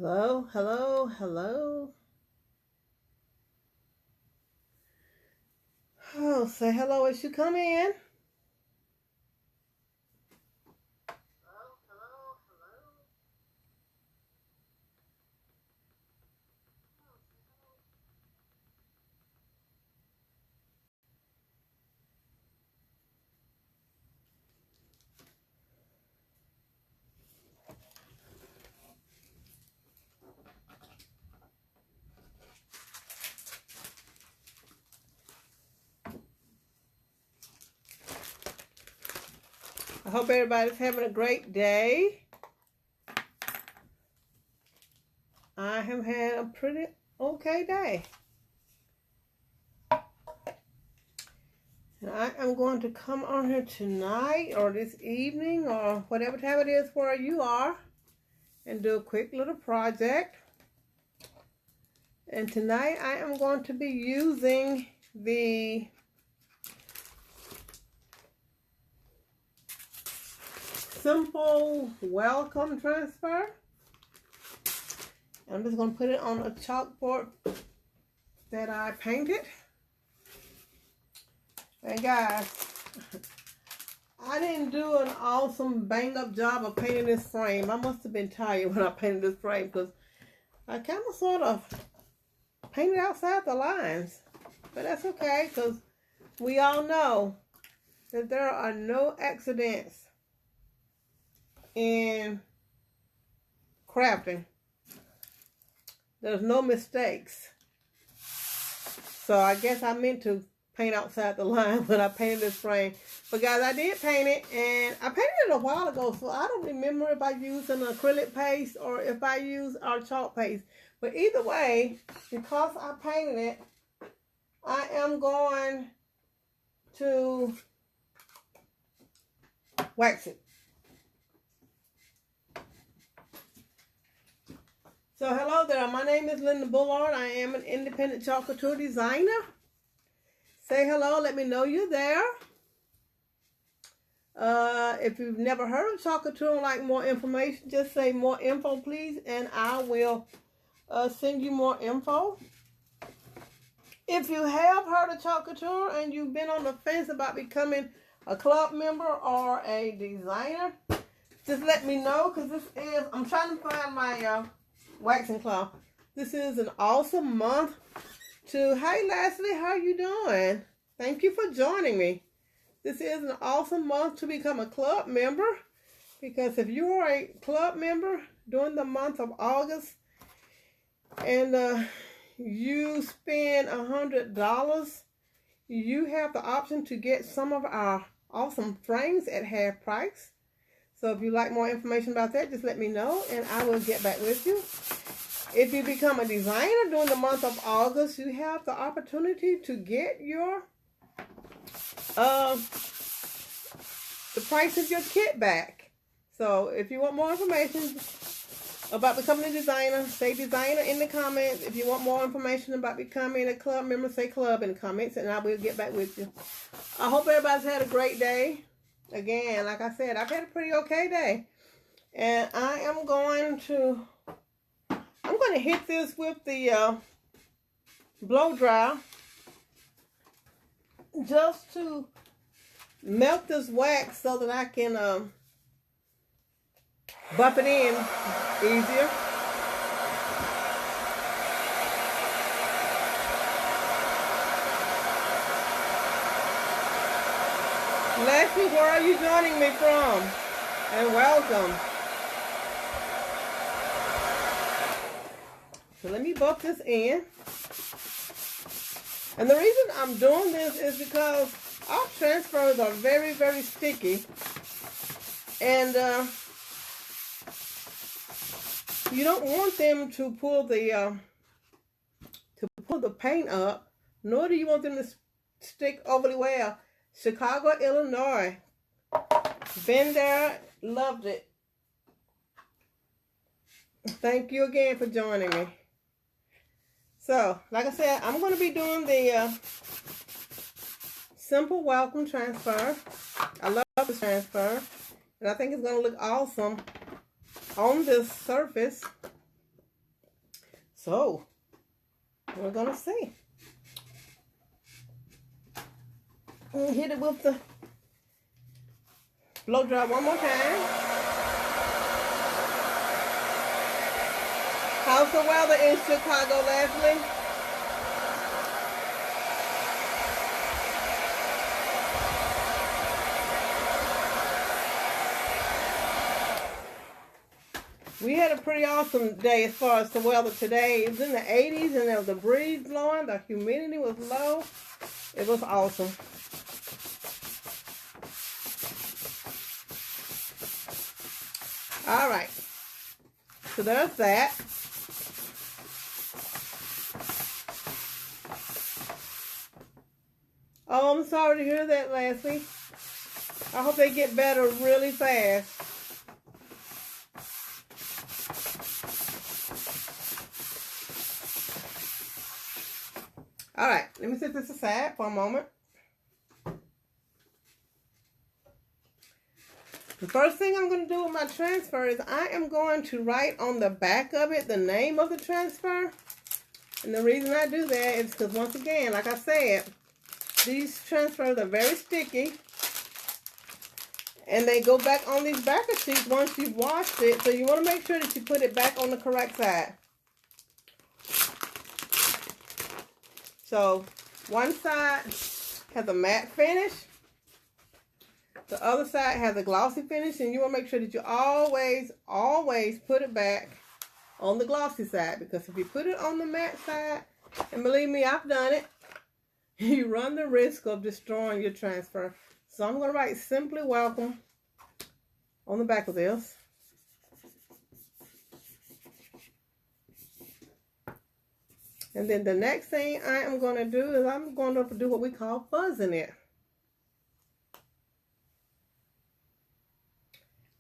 Hello, hello, hello. Oh, say hello as you come in. I hope everybody's having a great day. I have had a pretty okay day. And I am going to come on here tonight or this evening or whatever time it is where you are and do a quick little project. And tonight I am going to be using the Simple Welcome Transfer. I'm just going to put it on a chalkboard that I painted. And guys, I didn't do an awesome bang-up job of painting this frame. I must have been tired when I painted this frame because I kind of sort of painted outside the lines. But that's okay because we all know that there are no accidents in crafting. There's no mistakes. So I guess I meant to paint outside the line when I painted this frame. But guys, I did paint it, and I painted it a while ago, so I don't remember if I used an acrylic paste or if I used our chalk paste. But either way, because I painted it, I am going to wax it. So hello there, my name is Linda Bullard. I am an independent chalk couture designer. Say hello, let me know you're there. If you've never heard of chalk couture and like more information, just say more info please and I will send you more info. If you have heard of chalk couture and you've been on the fence about becoming a club member or a designer, just let me know because I'm trying to find my waxing cloth. This is an awesome month to, hey Leslie, how you doing? Thank you for joining me. This is an awesome month to become a club member because if you are a club member during the month of August and you spend $100, you have the option to get some of our awesome frames at half price. So if you'd like more information about that, just let me know and I will get back with you. If you become a designer during the month of August, you have the opportunity to get your the price of your kit back. So if you want more information about becoming a designer, say designer in the comments. If you want more information about becoming a club member, say club in the comments and I will get back with you. I hope everybody's had a great day. Again, like I said, I've had a pretty okay day. And I am going to hit this with the blow dryer just to melt this wax so that I can buff it in easier. Leslie, where are you joining me from? And welcome. So let me buff this in. And the reason I'm doing this is because our transfers are very, very sticky. And you don't want them to pull the paint up, nor do you want them to stick overly well. Chicago, Illinois. Been there, loved it. Thank you again for joining me. So, like I said, I'm going to be doing the Simple Welcome Transfer. I love this transfer. And I think it's going to look awesome on this surface. So, we're going to see. Hit it with the blow dry one more time. How's the weather in Chicago, Leslie? We had a pretty awesome day as far as the weather today. It was in the 80s and there was a breeze blowing. The humidity was low. It was awesome. All right. So there's that. Oh, I'm sorry to hear that, Leslie. I hope they get better really fast. All right, let me set this aside for a moment. The first thing I'm going to do with my transfer is I am going to write on the back of it the name of the transfer. And the reason I do that is because, once again, like I said, these transfers are very sticky. And they go back on these backer sheets once you've washed it. So you want to make sure that you put it back on the correct side. So one side has a matte finish. The other side has a glossy finish. And you want to make sure that you always put it back on the glossy side. Because if you put it on the matte side, and believe me, I've done it, you run the risk of destroying your transfer. So I'm going to write Simply Welcome on the back of this. And then the next thing I am going to do is I'm going to do what we call fuzzing it.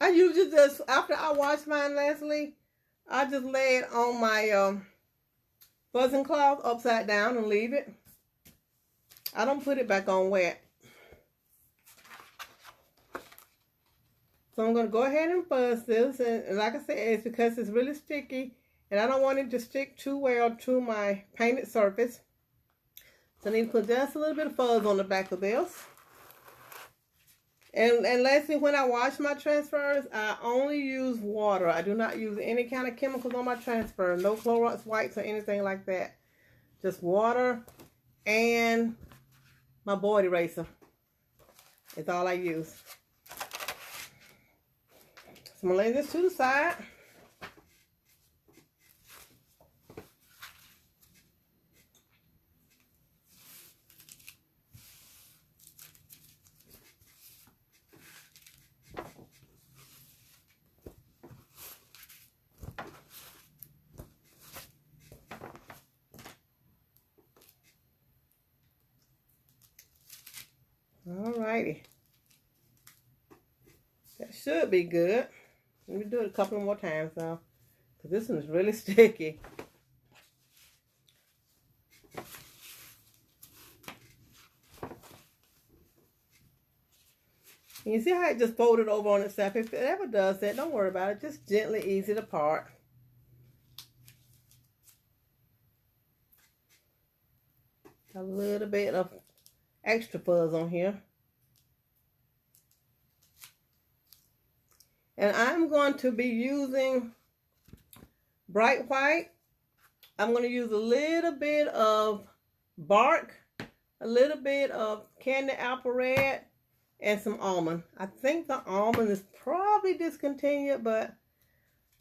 I usually just, after I wash mine, Leslie, I just lay it on my fuzzing cloth upside down and leave it. I don't put it back on wet. So I'm going to go ahead and fuzz this. And like I said, it's because it's really sticky. And I don't want it to stick too well to my painted surface. So I need to put just a little bit of fuzz on the back of this. And lastly, when I wash my transfers, I only use water. I do not use any kind of chemicals on my transfer. No Clorox wipes or anything like that. Just water and my board eraser. It's all I use. So I'm going to lay this to the side. Alrighty. That should be good. Let me do it a couple more times now, because this one is really sticky. And you see how it just folded over on itself? If it ever does that, don't worry about it. Just gently ease it apart. A little bit of extra fuzz on here. And I'm going to be using bright white. I'm going to use a little bit of bark, a little bit of candy apple red, and some almond. I think the almond is probably discontinued, but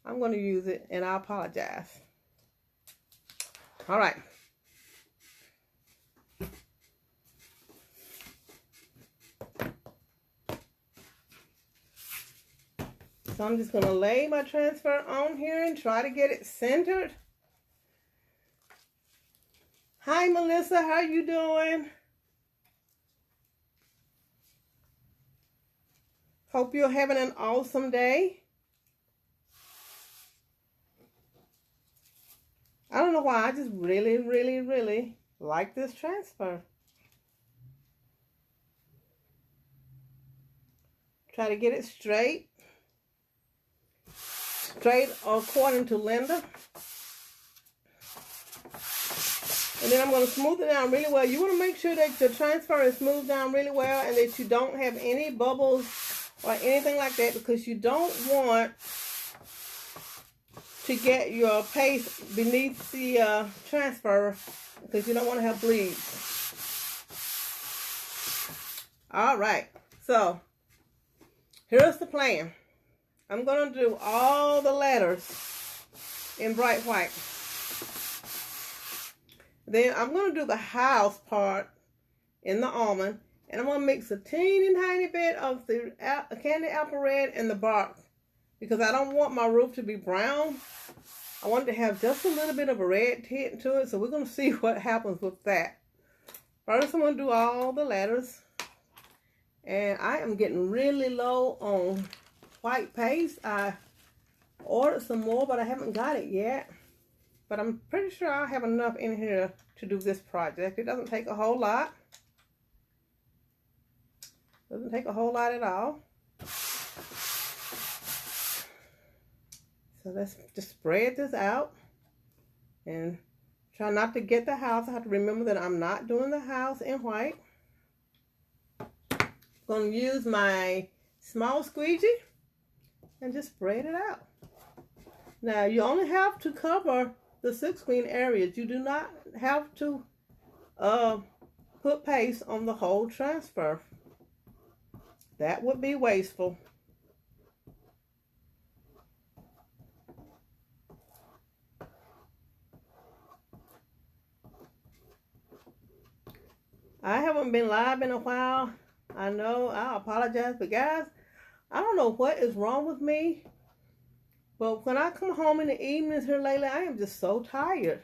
I'm going to use it, and I apologize. All right. So I'm just going to lay my transfer on here and try to get it centered. Hi, Melissa. How you doing? Hope you're having an awesome day. I don't know why. I just really, really, really like this transfer. Try to get it straight. Straight according to Linda. And then I'm going to smooth it down really well. You want to make sure that the transfer is smoothed down really well and that you don't have any bubbles or anything like that, because you don't want to get your paste beneath the transfer, because you don't want to have bleeds. All right, so here's the plan. I'm going to do all the letters in bright white. Then I'm going to do the house part in the almond. And I'm going to mix a teeny tiny bit of the candy apple red and the bark, because I don't want my roof to be brown. I want it to have just a little bit of a red tint to it. So we're going to see what happens with that. First, I'm going to do all the letters. And I am getting really low on white paste. I ordered some more, but I haven't got it yet. But I'm pretty sure I'll have enough in here to do this project. It doesn't take a whole lot. Doesn't take a whole lot at all. So let's just spread this out. And try not to get the house. I have to remember that I'm not doing the house in white. I'm going to use my small squeegee and just spread it out. Now, you only have to cover the silk screen areas. You do not have to put paste on the whole transfer. That would be wasteful. I haven't been live in a while. I know, I apologize, but guys, I don't know what is wrong with me, but when I come home in the evenings here lately, I am just so tired.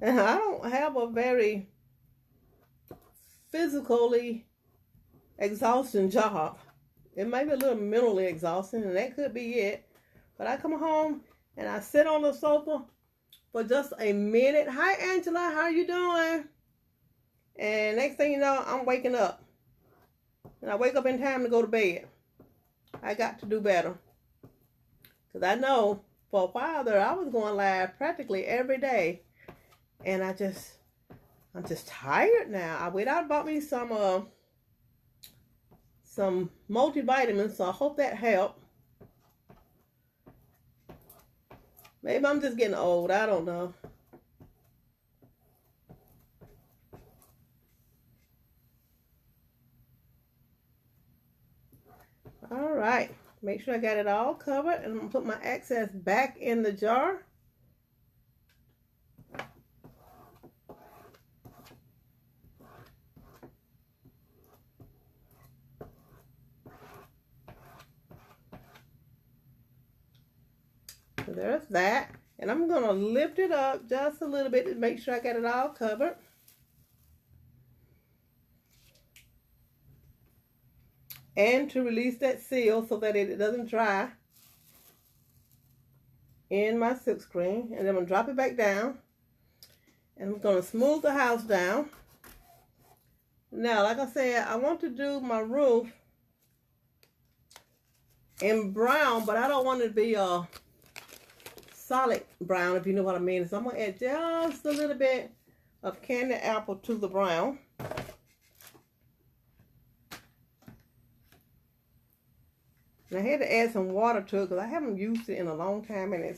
And I don't have a very physically exhausting job. It may be a little mentally exhausting, and that could be it. But I come home and I sit on the sofa for just a minute. Hi, Angela, how are you doing? And next thing you know, I'm waking up. And I wake up in time to go to bed. I got to do better. Because I know for a while there, I was going live practically every day. And I'm just tired now. I went out and bought me some multivitamins, so I hope that helped. Maybe I'm just getting old. I don't know. All right. Make sure I got it all covered. And I'm going to put my excess back in the jar. So there's that. And I'm going to lift it up just a little bit to make sure I got it all covered. And to release that seal so that it doesn't dry in my silk screen. And then I'm going to drop it back down. And I'm going to smooth the house down. Now, like I said, I want to do my roof in brown, but I don't want it to be a solid brown, if you know what I mean. So I'm going to add just a little bit of candy apple to the brown. And I had to add some water to it because I haven't used it in a long time, and it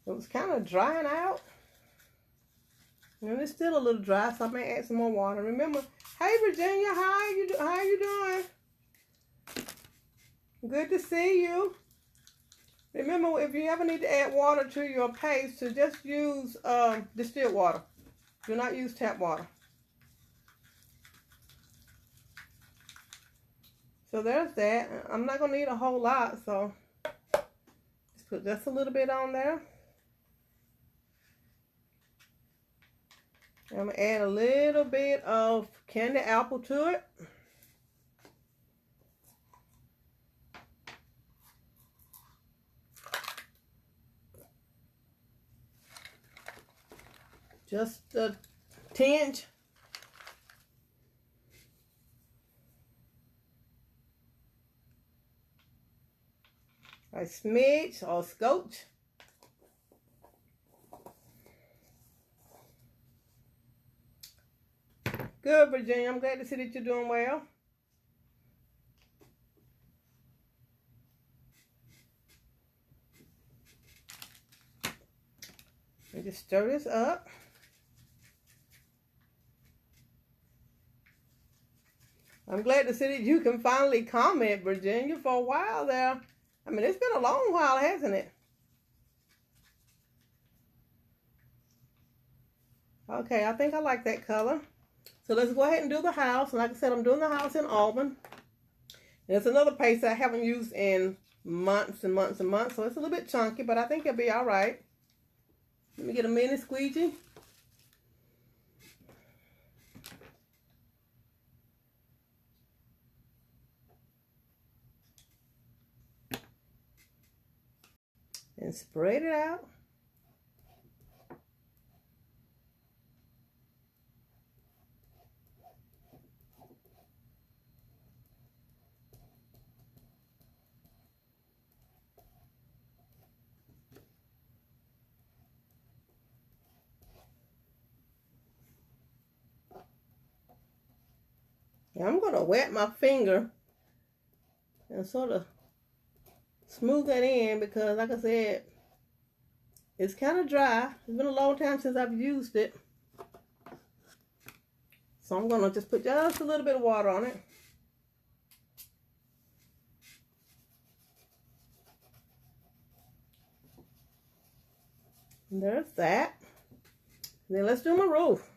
was kind of drying out. And it's still a little dry, so I may add some more water. Remember, hey Virginia, how are you doing? Good to see you. Remember, if you ever need to add water to your paste, to just use distilled water. Do not use tap water. So there's that. I'm not going to need a whole lot, so just put just a little bit on there. I'm going to add a little bit of candy apple to it. Just a tinge. A smidge or scotch. Good, Virginia. I'm glad to see that you're doing well. And just stir this up. I'm glad to see that you can finally comment, Virginia, for a while there. I mean, it's been a long while, hasn't it? Okay, I think I like that color. So let's go ahead and do the house. And like I said, I'm doing the house in Auburn. And it's another paste I haven't used in months and months and months. So it's a little bit chunky, but I think it'll be all right. Let me get a mini squeegee. And spread it out. Now I'm going to wet my finger and sort of smooth that in because, like I said, it's kind of dry. It's been a long time since I've used it. So I'm going to just put just a little bit of water on it. And there's that. And then let's do my roof.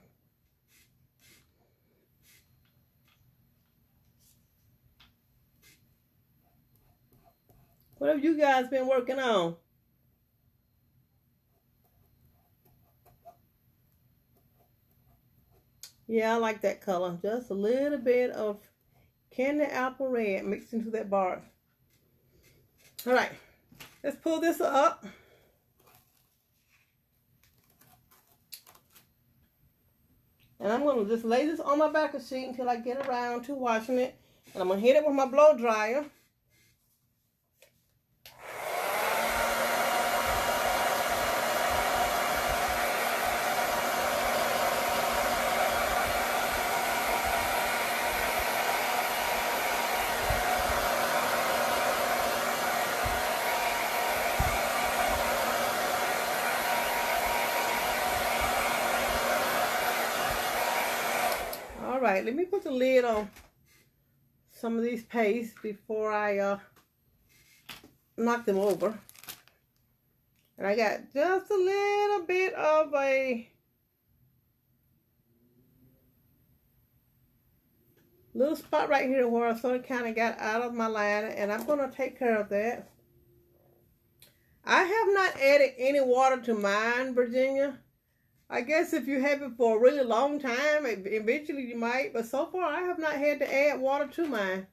What have you guys been working on? Yeah, I like that color. Just a little bit of candy apple red mixed into that bark. All right, let's pull this up. And I'm going to just lay this on my backer sheet until I get around to washing it. And I'm going to hit it with my blow dryer. All right, let me put the lid on some of these pastes before I knock them over. And I got just a little bit of a little spot right here where I sort of kind of got out of my line, and I'm going to take care of that. I have not added any water to mine, Virginia. I guess if you have it for a really long time, eventually you might. But so far, I have not had to add water to mine.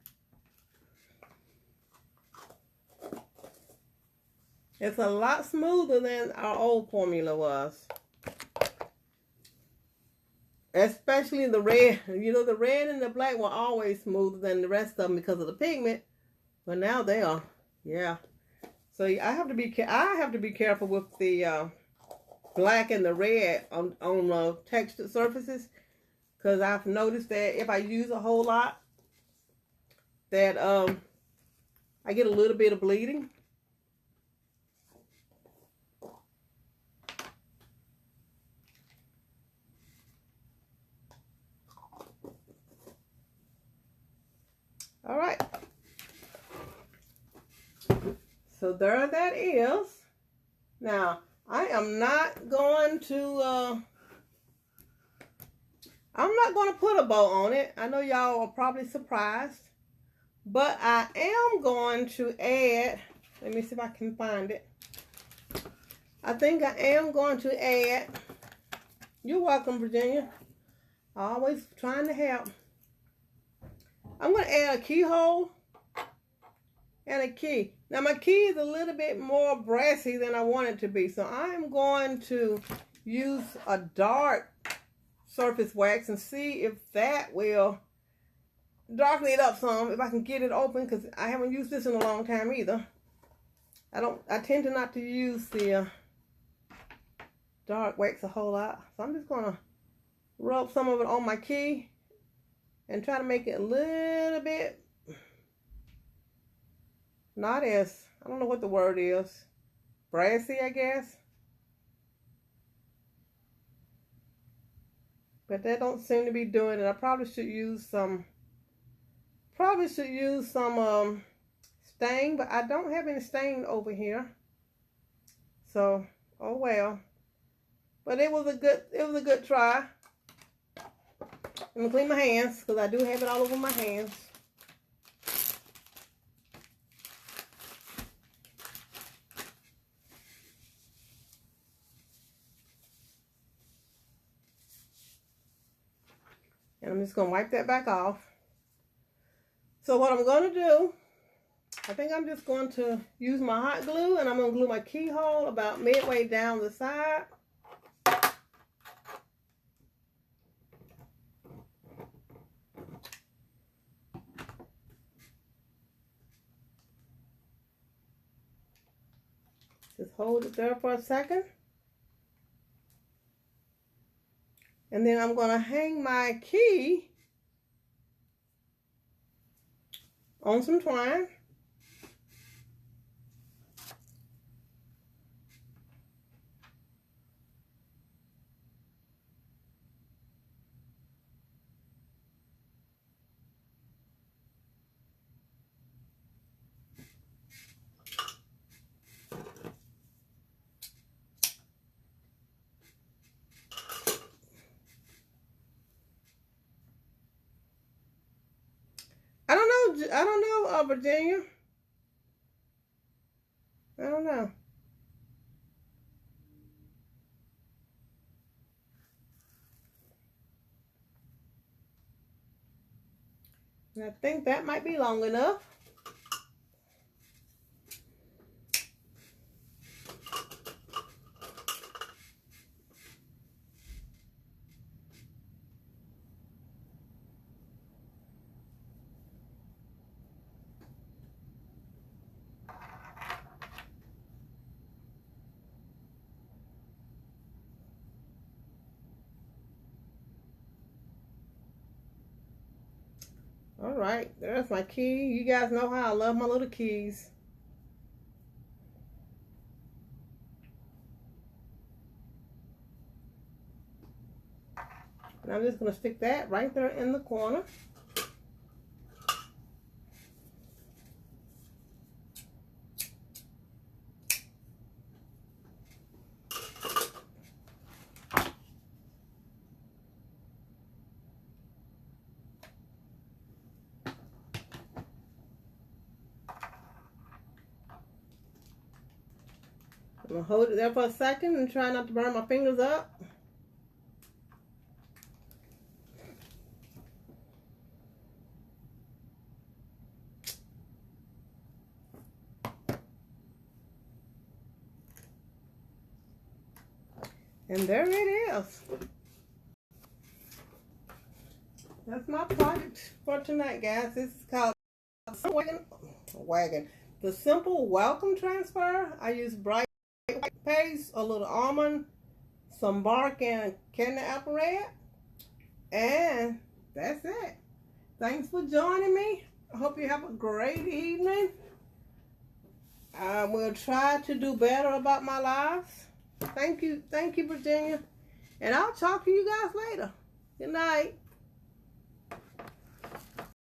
It's a lot smoother than our old formula was. Especially the red. You know, the red and the black were always smoother than the rest of them because of the pigment. But now they are. Yeah. So I have to be careful with the black and the red on textured surfaces, because I've noticed that if I use a whole lot, that I get a little bit of bleeding. All right, so there that is. Now I am not going to put a bow on it. I know y'all are probably surprised, but I am going to add, let me see if I can find it. I think I am going to add, you're welcome, Virginia. Always trying to help. I'm going to add a keyhole and a key. Now my key is a little bit more brassy than I want it to be. So I'm going to use a dark surface wax and see if that will darken it up some, if I can get it open, because I haven't used this in a long time either. I tend to not to use the dark wax a whole lot. So I'm just going to rub some of it on my key and try to make it a little bit not as, I don't know what the word is, brassy, I guess. But that don't seem to be doing it. I probably should use some stain, but I don't have any stain over here. So, oh well. But it was a good try. Let me clean my hands because I do have it all over my hands. And I'm just going to wipe that back off. So what I'm going to do, I think I'm just going to use my hot glue, and I'm going to glue my keyhole about midway down the side. Just hold it there for a second. And then I'm going to hang my key on some twine. I don't know, Virginia. I don't know. And I think that might be long enough. All right, there's my key. You guys know how I love my little keys. And I'm just going to stick that right there in the corner. I'm going to hold it there for a second and try not to burn my fingers up. And there it is. That's my project for tonight, guys. This is called The Simple Welcome Transfer. I use bright white paste, a little almond, some bark, and candy apple red. And that's it. Thanks for joining me. I hope you have a great evening. I will try to do better about my lives. Thank you, Virginia. And I'll talk to you guys later. Good night.